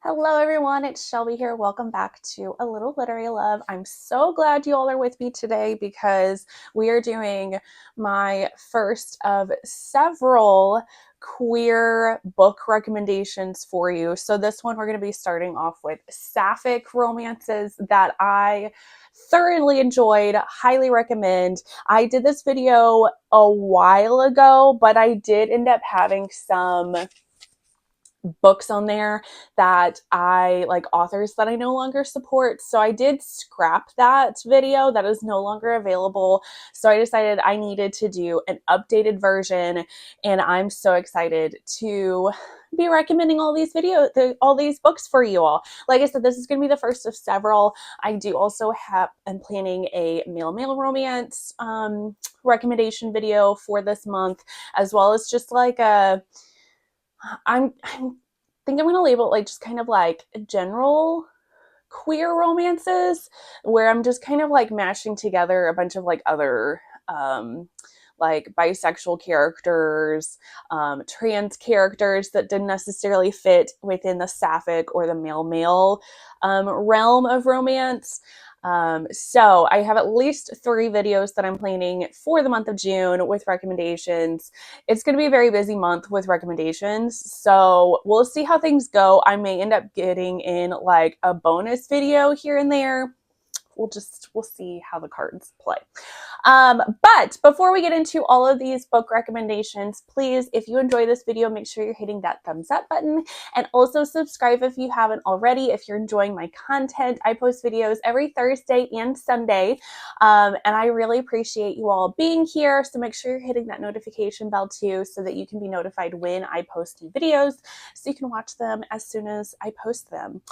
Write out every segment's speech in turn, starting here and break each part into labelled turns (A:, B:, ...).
A: Hello everyone, it's Shelby here. Welcome back to A Little Literary Love. I'm so glad you all are with me today because we are doing my first of several queer book recommendations for you. So this one we're going to be starting off with Sapphic romances that I thoroughly enjoyed, highly recommend. I did this video a while ago, but I did end up having some books on there that I like, authors that I no longer support. So I did scrap that video. That is no longer available. So I decided I needed to do an updated version, and I'm so excited to be recommending all these all these books for you all. Like I said, this is going to be the first of several. I do also am planning a male romance recommendation video for this month, as well as just like a I'm think I'm gonna label it like just kind of like general queer romances, where I'm just kind of like mashing together a bunch of like other like bisexual characters, trans characters that didn't necessarily fit within the sapphic or the male realm of romance. So I have at least 3 videos that I'm planning for the month of June with recommendations. It's going to be a very busy month with recommendations, so we'll see how things go. I may end up getting in like a bonus video here and there. We'll see how the cards play. But before we get into all of these book recommendations, please, if you enjoy this video, make sure you're hitting that thumbs up button, and also subscribe if you haven't already. If you're enjoying my content, I post videos every Thursday and Sunday, and I really appreciate you all being here. So make sure you're hitting that notification bell too, so that you can be notified when I post new videos, so you can watch them as soon as I post them.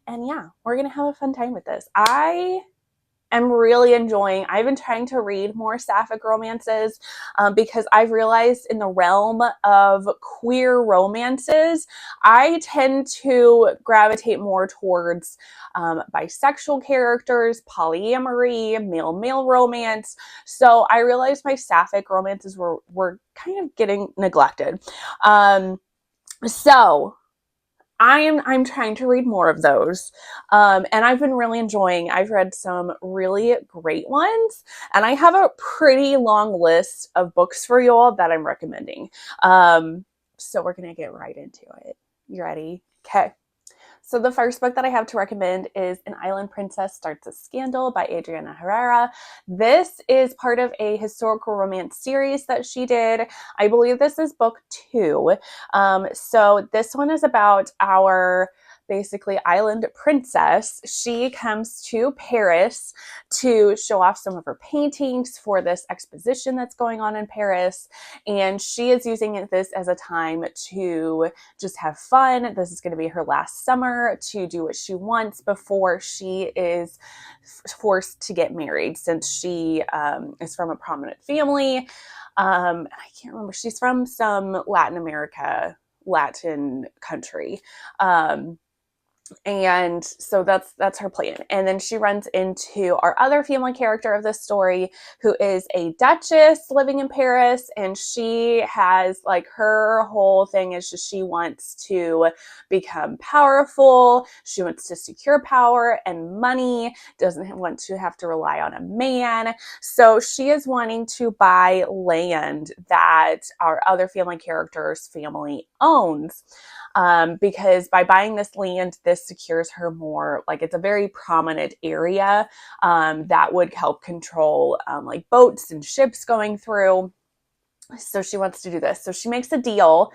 A: And yeah, we're gonna have a fun time with this. I'm really enjoying. I've been trying to read more sapphic romances because I've realized in the realm of queer romances, I tend to gravitate more towards bisexual characters, polyamory, male romance. So I realized my sapphic romances were kind of getting neglected. So I'm trying to read more of those, and I've been really enjoying. I've read some really great ones, and I have a pretty long list of books for you all that I'm recommending. So we're gonna get right into it. You ready? Okay. So the first book that I have to recommend is An Island Princess Starts a Scandal by Adriana Herrera. This is part of a historical romance series that she did. I believe this is book 2. So this one is about our basically island princess. She comes to Paris to show off some of her paintings for this exposition that's going on in Paris, and she is using this as a time to just have fun. This is going to be her last summer to do what she wants before she is forced to get married, since she is from a prominent family. I can't remember. She's from some Latin country. And so that's her plan. And then she runs into our other family character of this story, who is a duchess living in Paris, and she has like, her whole thing is just she wants to become powerful. She wants to secure power and money, doesn't want to have to rely on a man. So she is wanting to buy land that our other family character's family owns. Because by buying this land, this secures her more, like, it's a very prominent area that would help control like boats and ships going through. So she wants to do this. So she makes a deal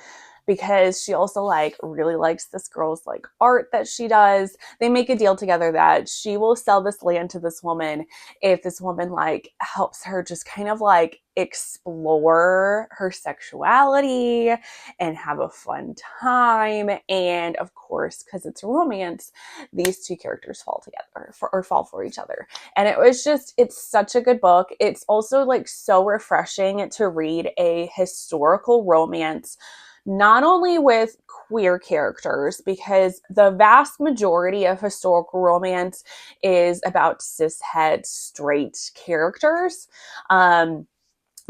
A: because she also like really likes this girl's like art that she does. They make a deal together that she will sell this land to this woman if this woman like helps her just kind of like explore her sexuality and have a fun time. And of course, because it's romance, these two characters fall together or fall for each other. And it's such a good book. It's also like so refreshing to read a historical romance, not only with queer characters, because the vast majority of historical romance is about cishet straight characters.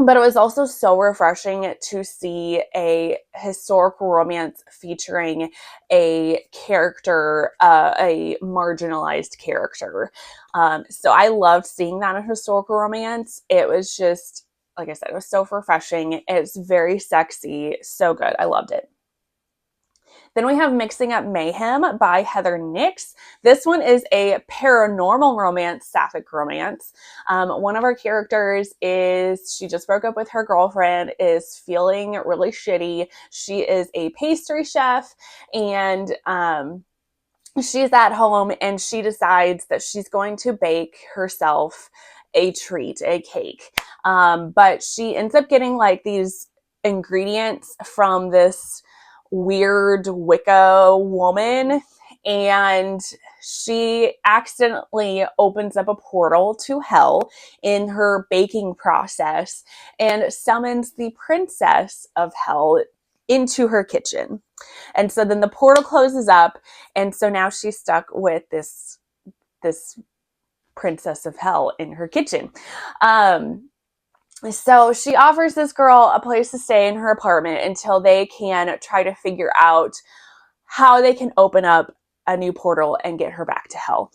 A: But it was also so refreshing to see a historical romance featuring a character, a marginalized character. So I loved seeing that in historical romance. It was just, like I said, it was so refreshing. It's very sexy, so good. I loved it. Then we have Mixing Up Mayhem by Heather Nix. This one is a paranormal romance, sapphic romance. One of our characters is, she just broke up with her girlfriend, is feeling really shitty. She is a pastry chef, and she's at home and she decides that she's going to bake herself a treat, a cake. But she ends up getting like these ingredients from this weird Wicca woman, and she accidentally opens up a portal to hell in her baking process and summons the princess of hell into her kitchen. And so then the portal closes up, and so now she's stuck with this princess of hell in her kitchen. So she offers this girl a place to stay in her apartment until they can try to figure out how they can open up a new portal and get her back to hell.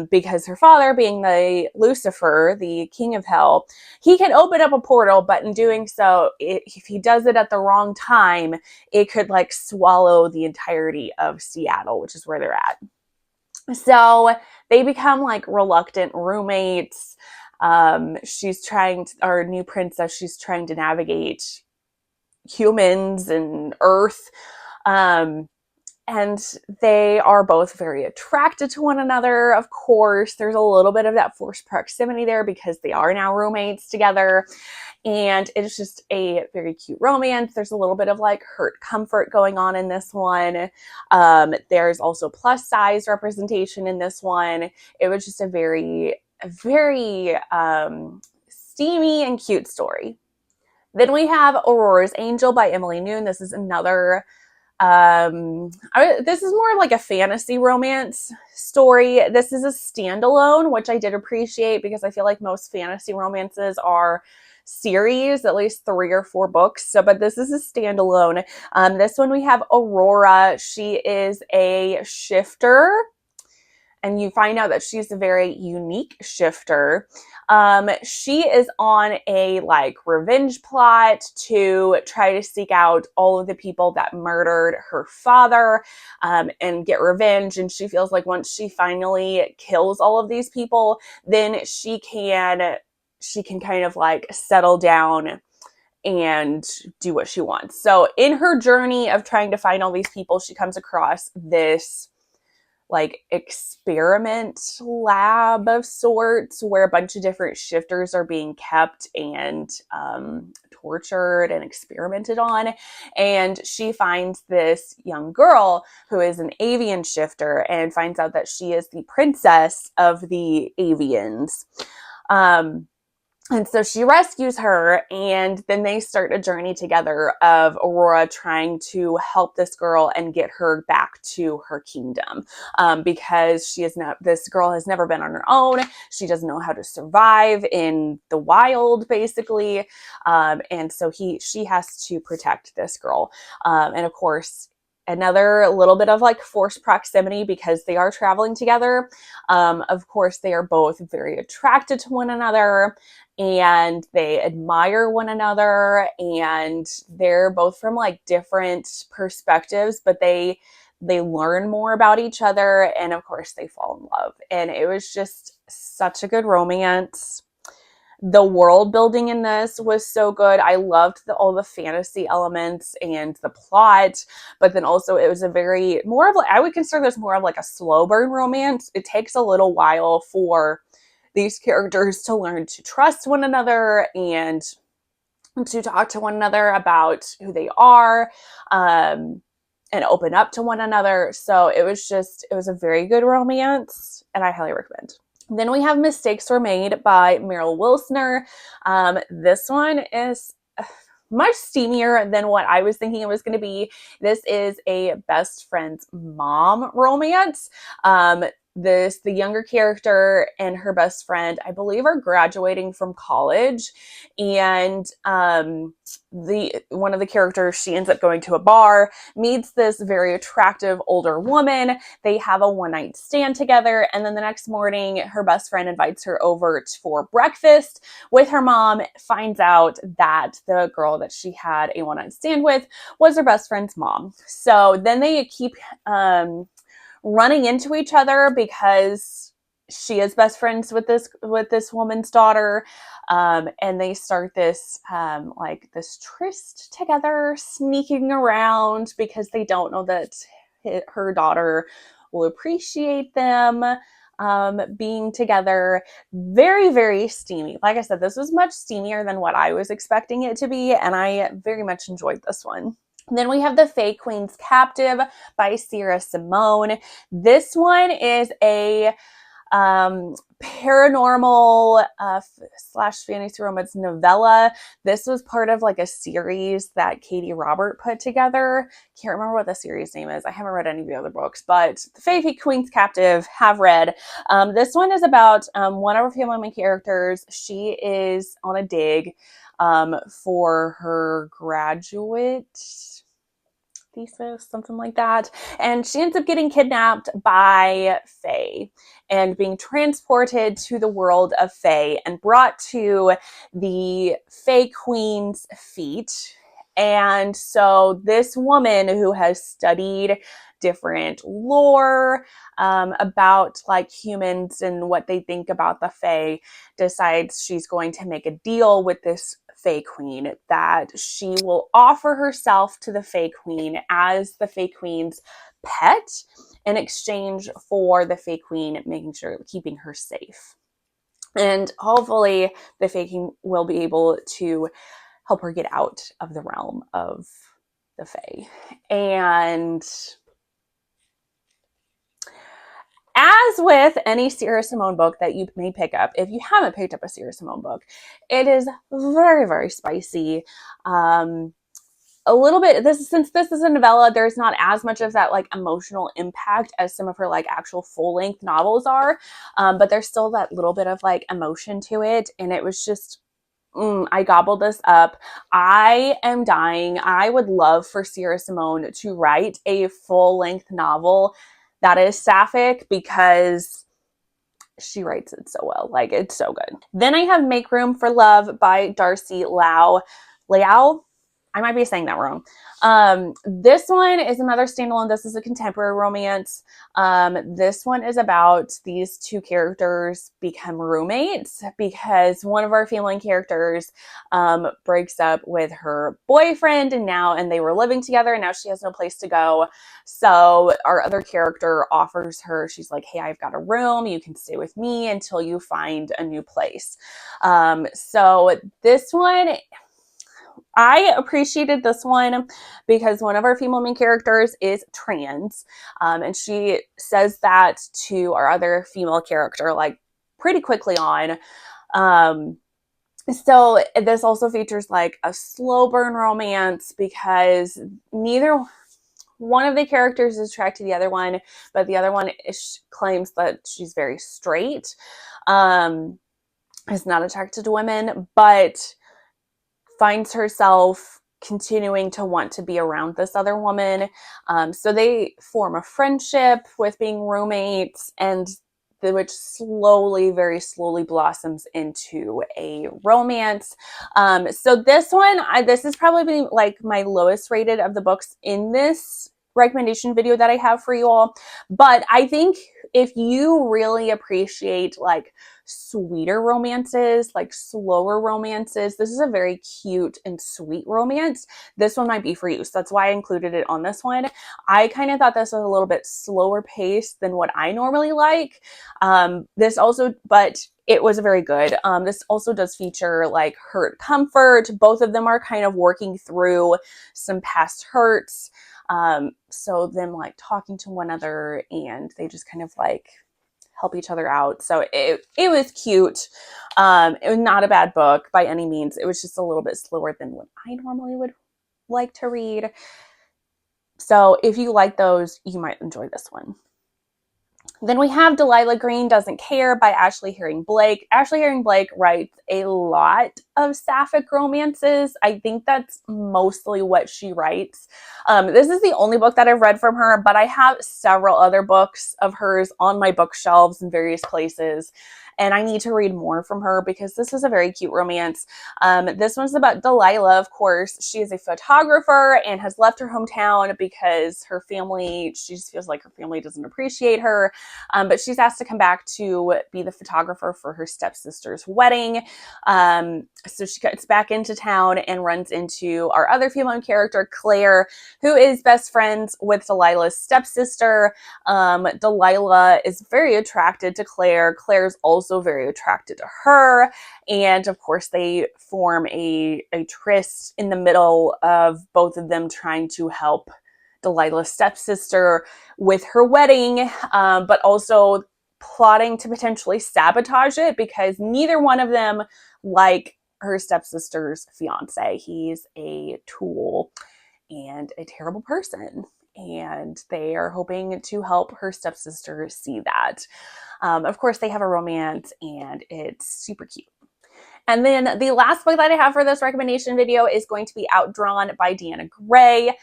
A: Because her father, being the Lucifer, the king of hell, he can open up a portal, but in doing so, if he does it at the wrong time, it could like swallow the entirety of Seattle, which is where they're at. So they become like reluctant roommates. Our new princess, she's trying to navigate humans and Earth. And they are both very attracted to one another. Of course, there's a little bit of that forced proximity there because they are now roommates together. And it's just a very cute romance. There's a little bit of like hurt comfort going on in this one. There's also plus size representation in this one. It was just a very steamy and cute story. Then we have Aurora's Angel by Emily Noon. This is another this is more like a fantasy romance story. This is a standalone, which I did appreciate because I feel like most fantasy romances are series, at least 3 or 4 books. So, but this is a standalone. This one we have Aurora. She is a shifter, and you find out that she's a very unique shifter. She is on a like revenge plot to try to seek out all of the people that murdered her father, and get revenge. And she feels like once she finally kills all of these people, then she can kind of like settle down and do what she wants. So in her journey of trying to find all these people, she comes across this like experiment lab of sorts where a bunch of different shifters are being kept and tortured and experimented on. And she finds this young girl who is an avian shifter and finds out that she is the princess of the avians. And so she rescues her, and then they start a journey together of Aurora trying to help this girl and get her back to her kingdom, because this girl has never been on her own. She doesn't know how to survive in the wild, basically, and so she has to protect this girl. And of course, another little bit of like forced proximity because they are traveling together. Of course, they are both very attracted to one another, and they admire one another, and they're both from like different perspectives, but they learn more about each other, and of course they fall in love. And it was just such a good romance. The world building in this was so good. I loved all the fantasy elements and the plot, but then also it was I would consider this more of like a slow burn romance. It takes a little while for these characters to learn to trust one another and to talk to one another about who they are, and open up to one another. So it was a very good romance, and I highly recommend. Then we have Mistakes Were Made by Meryl Wilsner. This one is much steamier than what I was thinking it was going to be. This is a best friend's mom romance. the younger character and her best friend, I believe, are graduating from college, and one of the characters, she ends up going to a bar, meets this very attractive older woman. They have a one-night stand together, and then the next morning, her best friend invites her over for breakfast with her mom, finds out that the girl that she had a one-night stand with was her best friend's mom. So then they keep running into each other because she is best friends with this woman's daughter, and they start this this tryst together, sneaking around because they don't know that her daughter will appreciate them being together. Very, very steamy. Like I said, this was much steamier than what I was expecting it to be, and I very much enjoyed this one. Then we have The Fae Queen's Captive by Sierra Simone. This one is a paranormal slash fantasy romance novella. This was part of like a series that Katie Robert put together. Can't remember what the series name is. I haven't read any of the other books, but The Fae Queen's Captive, have read. This one is about one of our family main characters. She is on a dig for her graduate thesis, something like that. And she ends up getting kidnapped by Fae and being transported to the world of Fae and brought to the Fae Queen's feet. And so this woman who has studied different lore about like humans and what they think about the Fae decides she's going to make a deal with this Fae Queen, that she will offer herself to the Fae Queen as the Fae Queen's pet in exchange for the Fae Queen keeping her safe. And hopefully the Fae Queen will be able to help her get out of the realm of the Fae. And as with any Sierra Simone book that you may pick up, if you haven't picked up a Sierra Simone book, it is very, very spicy. A little bit, since this is a novella, there's not as much of that like emotional impact as some of her like actual full-length novels are, but there's still that little bit of like emotion to it, and it was just I gobbled this up. I am dying. I would love for Sierra Simone to write a full-length novel that is Sapphic, because she writes it so well. Like, it's so good. Then I have Make Room for Love by Darcy Lau. I might be saying that wrong. This one is another standalone. This is a contemporary romance. This one is about these two characters become roommates because one of our family characters breaks up with her boyfriend, and they were living together, and now she has no place to go. So our other character offers her, she's like, hey, I've got a room. You can stay with me until you find a new place. So this one, I appreciated this one because one of our female main characters is trans, and she says that to our other female character like pretty quickly on. So this also features like a slow burn romance because neither one of the characters is attracted to the other one, but the other one claims that she's very straight, is not attracted to women, but finds herself continuing to want to be around this other woman. So they form a friendship with being roommates, and which very slowly blossoms into a romance. So this one, this is probably like my lowest rated of the books in this recommendation video that I have for you all. But I think if you really appreciate like sweeter romances, like slower romances, this is a very cute and sweet romance. This one might be for you. So that's why I included it on this one. I kind of thought this was a little bit slower paced than what I normally like. But it was very good. This also does feature like hurt comfort. Both of them are kind of working through some past hurts. So them like talking to one another, and they just kind of like help each other out. So it was cute. It was not a bad book by any means. It was just a little bit slower than what I normally would like to read. So if you like those, you might enjoy this one. Then we have Delilah Green Doesn't Care by Ashley Herring Blake. Ashley Herring Blake writes a lot of sapphic romances. I think that's mostly what she writes. This is the only book that I've read from her, but I have several other books of hers on my bookshelves in various places. And I need to read more from her because this is a very cute romance. This one's about Delilah, of course. She is a photographer and has left her hometown because her family, she just feels like her family doesn't appreciate her. But she's asked to come back to be the photographer for her stepsister's wedding. So she gets back into town and runs into our other female character, Claire, who is best friends with Delilah's stepsister. Delilah is very attracted to Claire. Claire's also very attracted to her. And of course, they form a tryst in the middle of both of them trying to help Delilah's stepsister with her wedding, but also plotting to potentially sabotage it because neither one of them like her stepsister's fiance. He's a tool and a terrible person. And they are hoping to help her stepsister see that. Of course, they have a romance and it's super cute. And then the last book that I have for this recommendation video is going to be Outdrawn by Deanna Gray.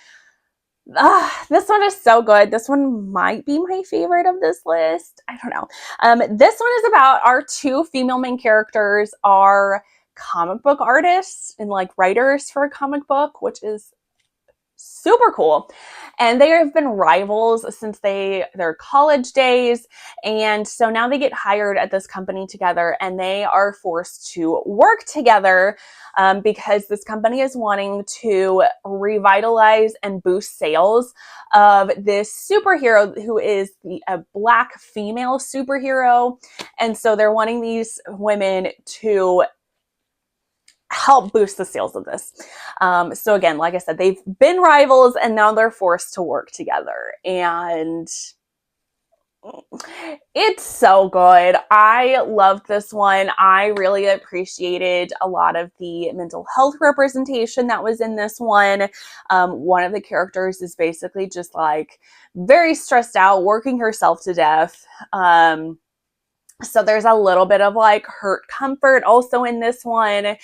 A: This one is so good. This one might be my favorite of this list. I don't know. This one is about our two female main characters are comic book artists and like writers for a comic book, which is super cool. And they have been rivals since their college days. And so now they get hired at this company together and they are forced to work together because this company is wanting to revitalize and boost sales of this superhero who is a Black female superhero. And so they're wanting these women to help boost the sales of this. So again, like I said, they've been rivals and now they're forced to work together. And it's so good. I loved this one. I really appreciated a lot of the mental health representation that was in this one. One of the characters is basically just like very stressed out, working herself to death. So there's a little bit of like hurt comfort also in this one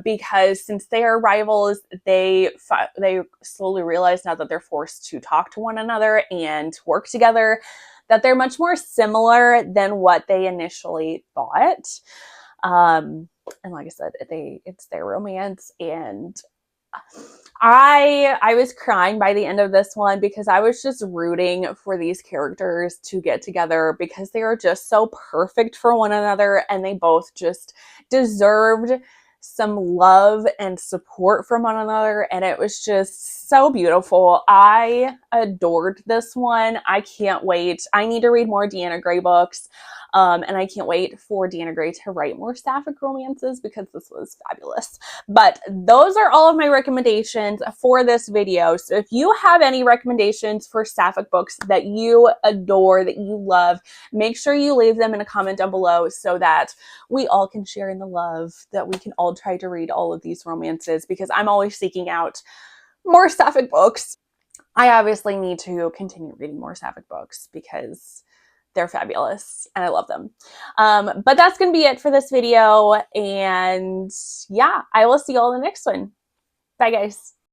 A: because since they are rivals, they slowly realize now that they're forced to talk to one another and work together that they're much more similar than what they initially thought. And like I said, it's their romance, and I was crying by the end of this one because I was just rooting for these characters to get together because they are just so perfect for one another and they both just deserved some love and support from one another, and it was just so beautiful. I adored this one. I can't wait. I need to read more Deanna Gray books. And I can't wait for Deanna Gray to write more sapphic romances because this was fabulous. But those are all of my recommendations for this video. So if you have any recommendations for sapphic books that you adore, that you love, make sure you leave them in a comment down below so that we all can share in the love, that we can all try to read all of these romances because I'm always seeking out more sapphic books. I obviously need to continue reading more sapphic books because they're fabulous and I love them. But that's going to be it for this video. And yeah, I will see you all in the next one. Bye, guys.